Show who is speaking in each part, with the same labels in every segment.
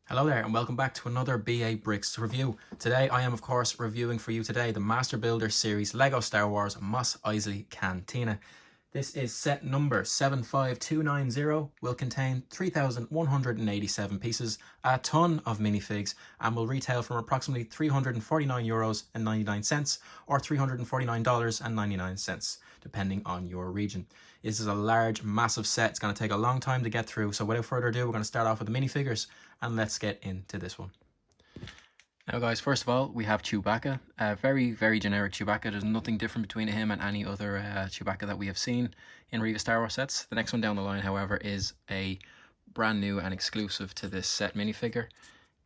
Speaker 1: Hello there and welcome back to another BA Bricks review. Today I am of course reviewing for you today the Master Builder series Lego Star Wars Mos Eisley Cantina. This is set number 75290, will contain 3,187 pieces, a ton of minifigs, and will retail from approximately €349.99 or $349.99 depending on your region. This is a large, massive set. It's going to take a long time to get through, so without further ado, we're going to start off with the minifigures and let's get into this one. Now guys, first of all, we have Chewbacca. Very, very generic Chewbacca. There's nothing different between him and any other Chewbacca that we have seen in Riva Star Wars sets. The next one down the line, however, is a brand new and exclusive to this set minifigure.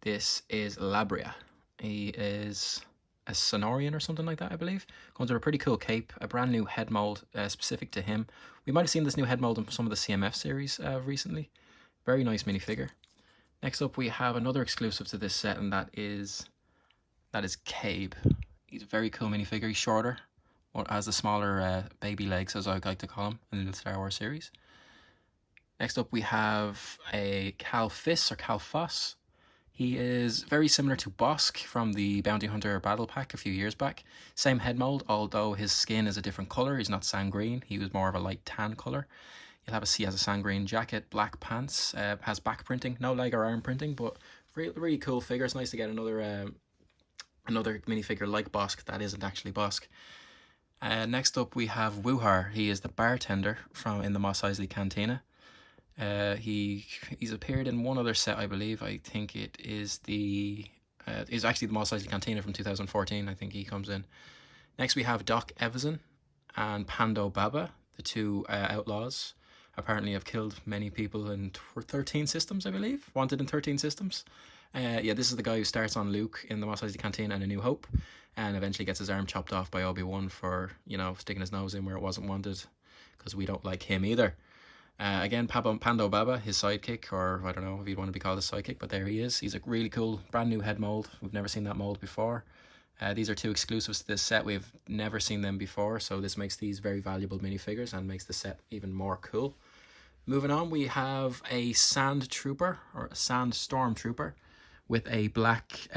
Speaker 1: This is Labria. He is a Sonorian or something like that, I believe. Comes with a pretty cool cape, a brand new head mold specific to him. We might have seen this new head mold in some of the CMF series recently. Very nice minifigure. Next up, we have another exclusive to this set, and that is Cabe. He's a very cool minifigure. He's shorter, or has the smaller baby legs, as I like to call him, in the Star Wars series. Next up, we have a Cal Fiss or Cal Foss. He is very similar to Bosk from the Bounty Hunter Battle Pack a few years back. Same head mold, although his skin is a different colour. He's not sand green. He was more of a light tan colour. You'll have he has a sand green jacket, black pants, has back printing, no leg or arm printing, but really cool figure. It's nice to get another minifigure like Bosk that isn't actually Bosk. Next up we have Wuhar. He is the bartender in the Mos Eisley Cantina. He's appeared in one other set, I believe. I think it is is actually the Mos Eisley Cantina from 2014. I think he comes in. Next we have Doc Evazan and Pando Baba, the two outlaws. Apparently have killed many people in 13 systems, I believe. Wanted in 13 systems. Yeah, this is the guy who starts on Luke in the Mos Eisley Cantina and A New Hope, and eventually gets his arm chopped off by Obi-Wan for, sticking his nose in where it wasn't wanted, because we don't like him either. Again, Pando Baba, his sidekick, or I don't know if you'd want to be called a sidekick, but there he is. He's a really cool, brand new head mold. We've never seen that mold before. These are two exclusives to this set. We've never seen them before, so this makes these very valuable minifigures and makes the set even more cool. Moving on, we have a Sand Trooper, or a Sand Stormtrooper, with a black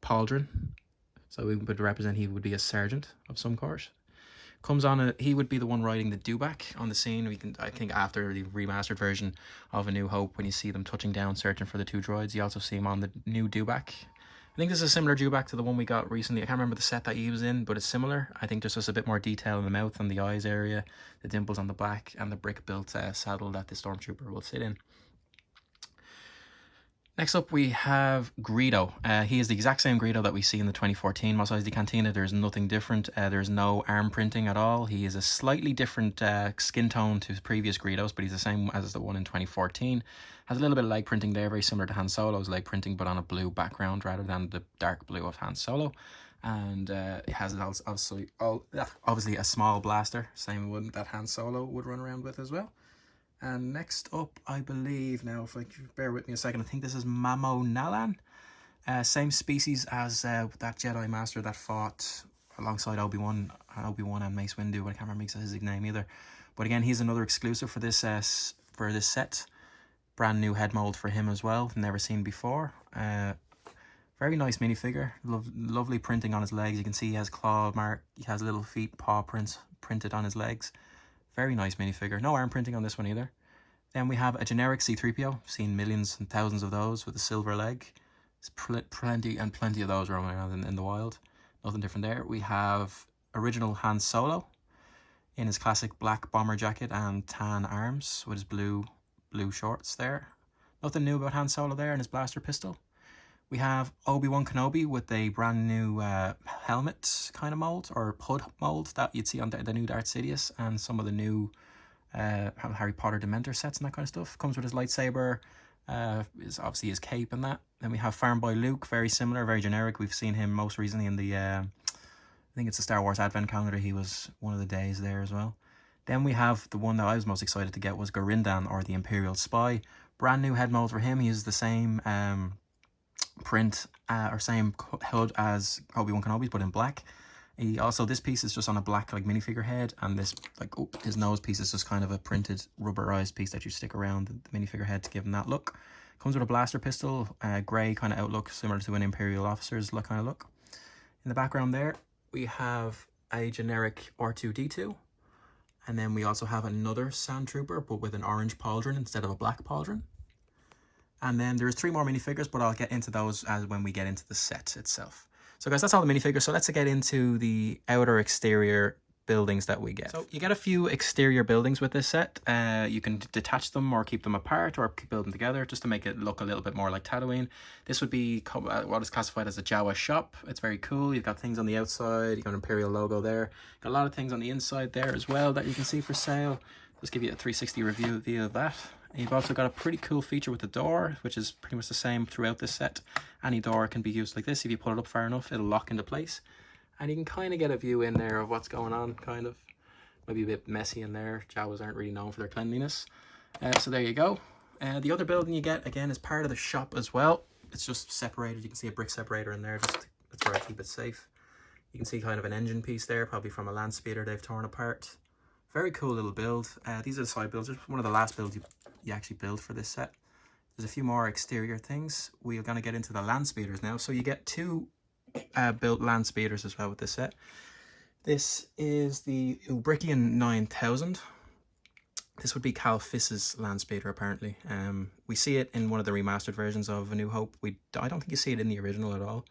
Speaker 1: pauldron. So we would represent he would be a sergeant of some sort. He would be the one riding the dewback on the scene. I think after the remastered version of A New Hope, when you see them touching down searching for the two droids, you also see him on the new dewback. I think this is a similar dewback to the one we got recently. I can't remember the set that he was in, but it's similar. I think there's just a bit more detail in the mouth and the eyes area, the dimples on the back, and the brick-built saddle that the Stormtrooper will sit in. Next up, we have Greedo. He is the exact same Greedo that we see in the 2014 Mos Eisley Cantina. There's nothing different. There's no arm printing at all. He is a slightly different skin tone to his previous Greedos, but he's the same as the one in 2014. Has a little bit of leg printing there, very similar to Han Solo's leg printing, but on a blue background rather than the dark blue of Han Solo. And it has obviously a small blaster, same one that Han Solo would run around with as well. And next up, I believe, now if I bear with me a second, I think this is Mamo Nalan. Same species as that Jedi Master that fought alongside Obi-Wan and Mace Windu. I can't remember his name either. But again, he's another exclusive for this set. Brand new head mold for him as well, never seen before. Very nice minifigure. Lovely printing on his legs. You can see he has claw mark. He has little feet, paw prints printed on his legs. Very nice minifigure. No arm printing on this one either. Then we have a generic C-3PO. I've seen millions and thousands of those with a silver leg. There's plenty of those roaming around in the wild. Nothing different there. We have original Han Solo in his classic black bomber jacket and tan arms with his blue shorts there. Nothing new about Han Solo there and his blaster pistol. We have Obi-Wan Kenobi with a brand new helmet kind of mold, or hood mold that you'd see on the new Darth Sidious and some of the new Harry Potter Dementor sets and that kind of stuff. Comes with his lightsaber, is obviously his cape and that. Then we have Farm Boy Luke, very similar, very generic. We've seen him most recently in the, I think it's the Star Wars Advent Calendar. He was one of the days there as well. Then we have the one that I was most excited to get was Garindan, or the Imperial Spy. Brand new head mold for him. He uses the same print or same hood as Obi-Wan Kenobi's, but in black. This piece is just on a black minifigure head, and this his nose piece is just kind of a printed rubberized piece that you stick around the minifigure head to give him that look. Comes with a blaster pistol, grey kind of outlook, similar to an Imperial officer's kind of look. In the background there, we have a generic R2-D2. And then we also have another Sand Trooper, but with an orange pauldron instead of a black pauldron. And then there's 3 more minifigures, but I'll get into those as when we get into the set itself. So guys, that's all the minifigures. So let's get into the outer exterior buildings that we get. So you get a few exterior buildings with this set. You can detach them or keep them apart or build them together just to make it look a little bit more like Tatooine. This would be what is classified as a Jawa shop. It's very cool. You've got things on the outside. You've got an Imperial logo there. Got a lot of things on the inside there as well that you can see for sale. Just give you a 360 view of that. You've also got a pretty cool feature with the door, which is pretty much the same throughout this set. Any door can be used like this. If you pull it up far enough, it'll lock into place. And you can kind of get a view in there of what's going on, kind of. Maybe a bit messy in there. Jawas aren't really known for their cleanliness. So there you go. The other building you get, again, is part of the shop as well. It's just separated. You can see a brick separator in there. That's where I keep it safe. You can see kind of an engine piece there, probably from a land speeder they've torn apart. Very cool little build. These are the side builds. It's one of the last builds you actually build for this set. There's a few more exterior things. We're going to get into the land speeders now. So you get 2 built land speeders as well with this set. This is the Ubrikian 9000. This would be Cal Fiss's land speeder apparently. We see it in one of the remastered versions of A New Hope. I don't think you see it in the original at all.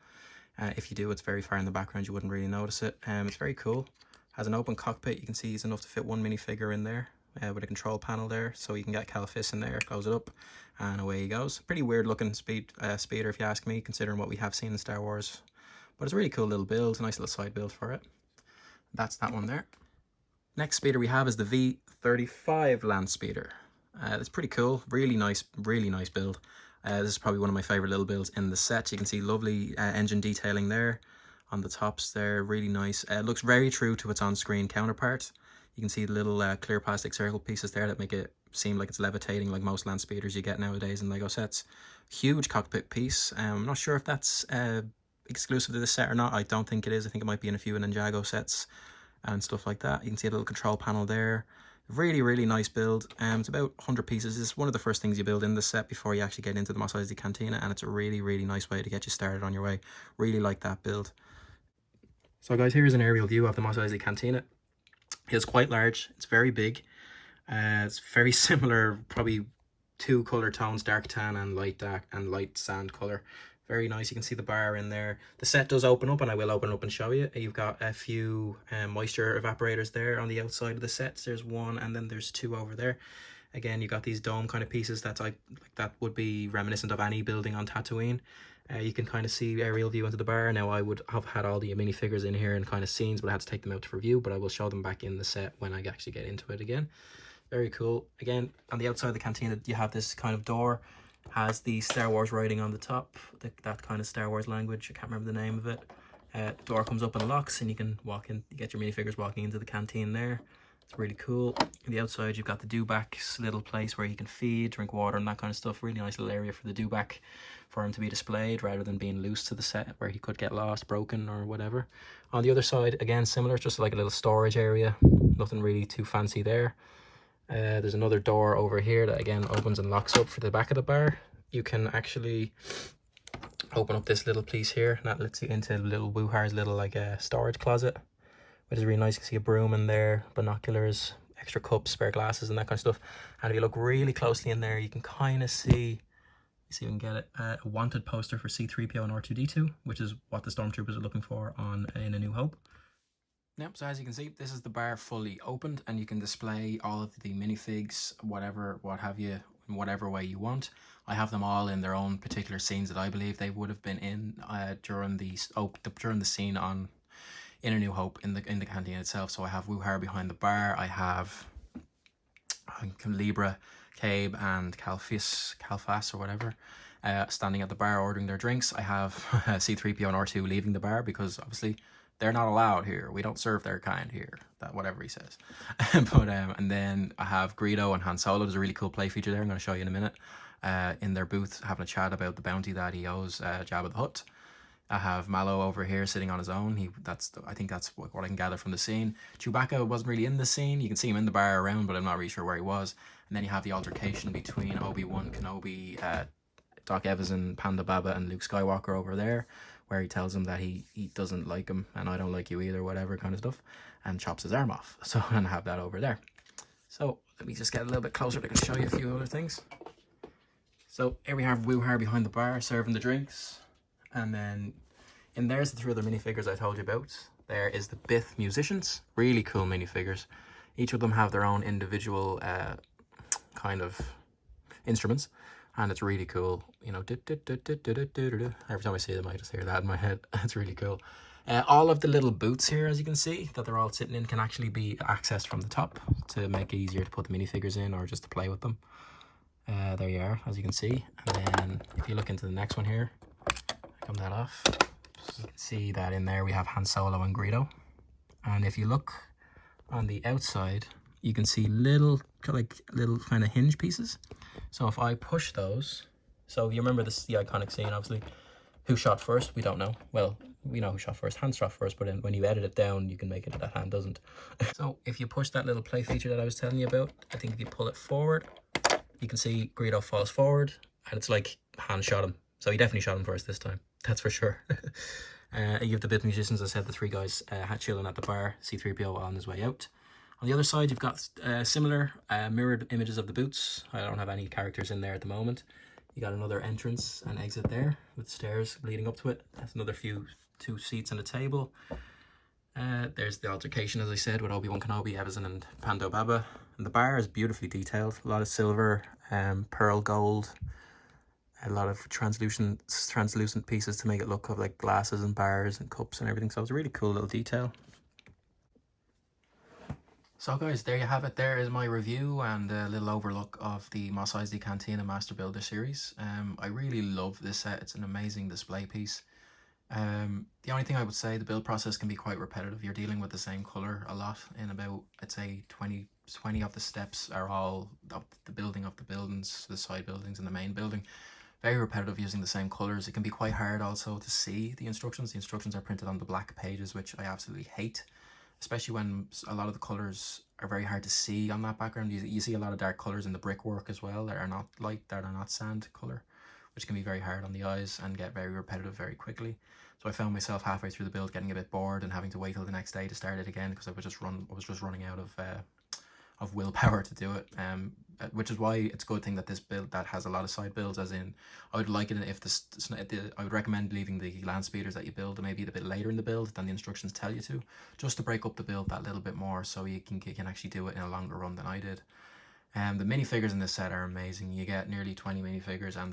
Speaker 1: If you do, it's very far in the background. You wouldn't really notice it. It's very cool. Has an open cockpit. You can see it's enough to fit 1 minifigure in there with a control panel there. So you can get Cal Fiss in there, close it up, and away he goes. Pretty weird looking speeder if you ask me, considering what we have seen in Star Wars. But it's a really cool little build, a nice little side build for it. That's that one there. Next speeder we have is the V35 land speeder. It's pretty cool, really nice build. This is probably one of my favorite little builds in the set. You can see lovely engine detailing there on the tops there, really nice. It looks very true to its on-screen counterpart. You can see the little clear plastic circle pieces there that make it seem like it's levitating like most land speeders you get nowadays in LEGO sets. Huge cockpit piece. I'm not sure if that's exclusive to this set or not. I don't think it is. I think it might be in a few Ninjago sets and stuff like that. You can see a little control panel there. Really nice build. It's about 100 pieces. It's one of the first things you build in the set before you actually get into the Mos Eisley Cantina, and it's a really nice way to get you started on your way. Really like that build. So guys, here's an aerial view of the Mos Eisley Cantina. It's quite large. It's very big. It's very similar, probably 2 color tones, dark tan and light dark and light sand color. Very nice. You can see the bar in there. The set does open up, and I will open up and show you. You've got a few moisture evaporators there on the outside of the set. There's 1 and then there's 2 over there. Again, you got these dome kind of pieces that would be reminiscent of any building on Tatooine. You can kind of see aerial view into the bar. Now I would have had all the minifigures in here and kind of scenes, but I had to take them out for review, but I will show them back in the set when I actually get into it again. Very cool. Again, on the outside of the cantina, you have this kind of door. Has the Star Wars writing on the top, that kind of Star Wars language. I can't remember the name of it. The door comes up and locks, and you can walk in. You get your minifigures walking into the canteen there. It's really cool. On the outside, you've got the dewback's little place where you can feed, drink water, and that kind of stuff. Really nice little area for the dewback, for him to be displayed rather than being loose to the set where he could get lost, broken, or whatever. On the other side, again, similar, just like a little storage area. Nothing really too fancy there. There's another door over here that again opens and locks up for the back of the bar. You can actually open up this little piece here, and that lets you into little Wuhar's little storage closet, which is really nice. You can see a broom in there, binoculars, extra cups, spare glasses, and that kind of stuff. And if you look really closely in there, you can kind of see if you can get it, a wanted poster for C-3PO and R2-D2, which is what the Stormtroopers are looking for in A New Hope. Yep, so as you can see, this is the bar fully opened, and you can display all of the minifigs, what have you, in whatever way you want. I have them all in their own particular scenes that I believe they would have been in during the scene in A New Hope in the canteen itself. So I have Wuhar behind the bar. I have Libra, Cabe, and Calfas or whatever, standing at the bar ordering their drinks. I have C-3PO and R2 leaving the bar because obviously they're not allowed here. We don't serve their kind here. That whatever he says. But and then I have Greedo and Han Solo. There's a really cool play feature there. I'm going to show you in a minute. In their booth, having a chat about the bounty that he owes Jabba the Hutt. I have Mallow over here sitting on his own. I think that's what I can gather from the scene. Chewbacca wasn't really in the scene. You can see him in the bar around, but I'm not really sure where he was. And then you have the altercation between Obi-Wan Kenobi, Doc Evans, Panda Baba and Luke Skywalker over there, where he tells him that he doesn't like him and I don't like you either, whatever kind of stuff, and chops his arm off. So I'm gonna have that over there. So let me just get a little bit closer. I can show you a few other things. So here we have Woo-Har behind the bar serving the drinks, and then in there's the 3 other minifigures I told you about. There is the Bith musicians, really cool minifigures. Each of them have their own individual kind of instruments, and it's really cool. You know, every time I see them I just hear that in my head. It's really cool. All of the little booths here, as you can see, that they're all sitting in, can actually be accessed from the top to make it easier to put the minifigures in or just to play with them. There you are, as you can see. And then if you look into the next one here, come that off, you can see that in there we have Han Solo and Greedo. And if you look on the outside, you can see little kind of hinge pieces. So if I push those, so you remember this, the iconic scene, obviously. Who shot first? We don't know. Well, we know who shot first. Han shot first, but then when you edit it down, you can make it that Han doesn't. So if you push that little play feature that I was telling you about, I think if you pull it forward, you can see Greedo falls forward, and it's like Han shot him. So he definitely shot him first this time. That's for sure. You have the Bith musicians, as I said, the 3 guys chilling at the bar, C-3PO on his way out. On the other side, you've got similar mirrored images of the boots. I don't have any characters in there at the moment. You got another entrance and exit there with stairs leading up to it. That's another 2 seats and a table. There's the altercation, as I said, with Obi-Wan Kenobi, Evazan and Pando Baba. And the bar is beautifully detailed. A lot of silver, pearl gold, a lot of translucent pieces to make it look like glasses and bars and cups and everything. So it's a really cool little detail. So guys, there you have it. There is my review and a little overlook of the Mos Eisley Cantina Master Builder series. I really love this set. It's an amazing display piece. The only thing I would say, the build process can be quite repetitive. You're dealing with the same color a lot in about, I'd say 20 of the steps are all of the building of the buildings, the side buildings and the main building. Very repetitive, using the same colors. It can be quite hard also to see the instructions. The instructions are printed on the black pages, which I absolutely hate, especially when a lot of the colors are very hard to see on that background. You see a lot of dark colors in the brickwork as well that are not light, that are not sand color, which can be very hard on the eyes and get very repetitive very quickly. So I found myself halfway through the build getting a bit bored and having to wait till the next day to start it again, because I was just running out of willpower to do it. Which is why it's a good thing that this build that has a lot of side builds, as in I would like it if I would recommend leaving the land speeders that you build maybe a bit later in the build than the instructions tell you to, just to break up the build that little bit more, so you can actually do it in a longer run than I did. The minifigures in this set are amazing. You get nearly 20 minifigures, and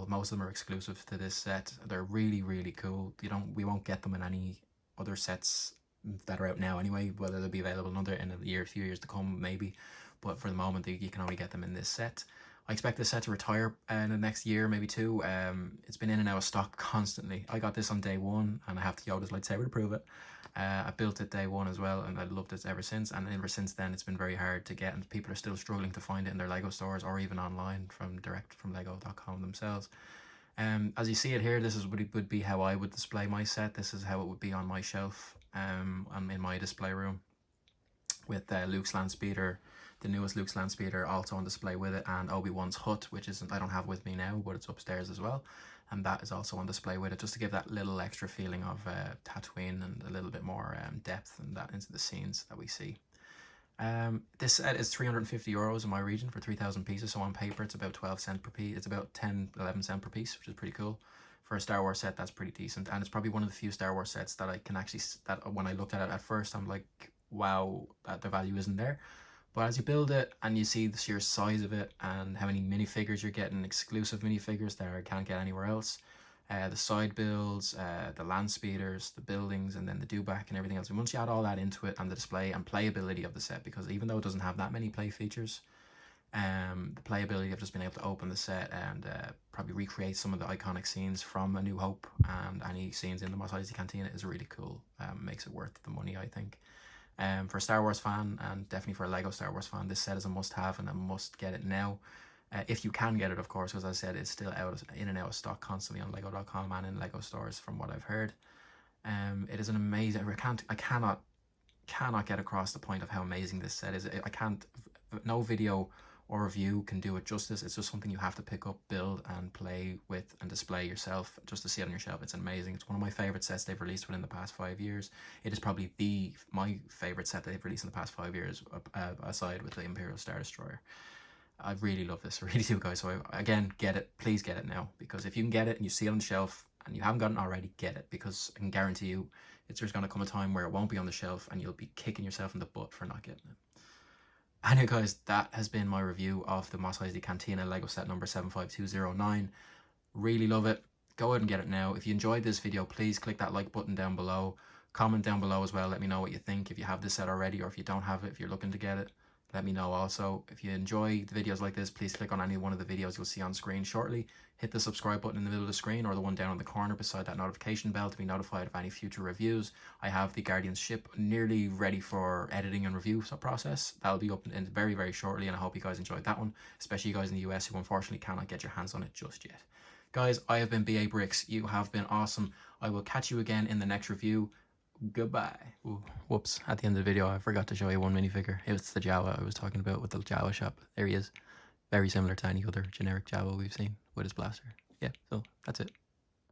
Speaker 1: most of them are exclusive to this set. They're really, really cool. We won't get them in any other sets that are out now anyway, whether they'll be available in a few years to come maybe, but for the moment you can only get them in this set. I expect this set to retire in the next year, maybe 2. It's been in and out of stock constantly. I got this on day 1, and I have the Yoda's lightsaber to prove it. I built it day 1 as well, and I loved it ever since. And ever since then, it's been very hard to get, and people are still struggling to find it in their Lego stores or even online direct from Lego.com themselves. As you see it here, this would be how I would display my set. This is how it would be on my shelf, in my display room, with Luke's land speeder, the newest Luke's land speeder, also on display with it, and Obi-Wan's hut, which I don't have with me now, but it's upstairs as well, and that is also on display with it, just to give that little extra feeling of Tatooine and a little bit more depth and that into the scenes that we see. This set is €350 in my region for 3,000 pieces, so on paper it's about 12 cents per piece. It's about 11 cents per piece, which is pretty cool. For a Star Wars set, that's pretty decent, and it's probably one of the few Star Wars sets that I can actually, that when I looked at it at first, I'm like, wow, that the value isn't there. But as you build it and you see the sheer size of it and how many minifigures you're getting, exclusive minifigures that I can't get anywhere else, the side builds, the land speeders, the buildings, and then the dewback and everything else. And once you add all that into it, and the display and playability of the set, because even though it doesn't have that many play features, the playability of just being able to open the set and probably recreate some of the iconic scenes from A New Hope and any scenes in the Mos Eisley Cantina is really cool. Makes it worth the money, I think. For a Star Wars fan, and definitely for a Lego Star Wars fan, this set is a must-have and a must get it now. If you can get it, of course, because as I said, it's still in and out of stock constantly on Lego.com and in Lego stores, from what I've heard. It is an amazing. I cannot get across the point of how amazing this set is. I can't. No video or review can do it justice. It's just something you have to pick up, build, and play with and display yourself just to see it on your shelf. It's amazing. It's one of my favorite sets they've released within the past 5 years. It is probably my favorite set that they've released in the past 5 years, aside with the Imperial Star Destroyer. I really love this, I really do, guys. So again, get it. Please get it now, because if you can get it and you see it on the shelf and you haven't gotten it already, get it, because I can guarantee you there's going to come a time where it won't be on the shelf and you'll be kicking yourself in the butt for not getting it. Anyway, guys, that has been my review of the Mos Eisley Cantina Lego set number 75209. Really love it. Go ahead and get it now. If you enjoyed this video, please click that like button down below. Comment down below as well. Let me know what you think. If you have this set already, or if you don't have it, if you're looking to get it, let me know also. If you enjoy the videos like this, please click on any one of the videos you'll see on screen shortly. Hit the subscribe button in the middle of the screen, or the one down in the corner beside that notification bell to be notified of any future reviews. I have the Guardians ship nearly ready for editing and review process. That'll be up in very, very shortly, and I hope you guys enjoyed that one, especially you guys in the US who unfortunately cannot get your hands on it just yet. Guys, I have been BA Bricks. You have been awesome. I will catch you again in the next review. Goodbye. Ooh, whoops, at the end of the video I forgot to show you one minifigure. It's the Jawa I was talking about with the Jawa shop. There he is. Very similar to any other generic Jawa we've seen with his blaster. Yeah, so that's it.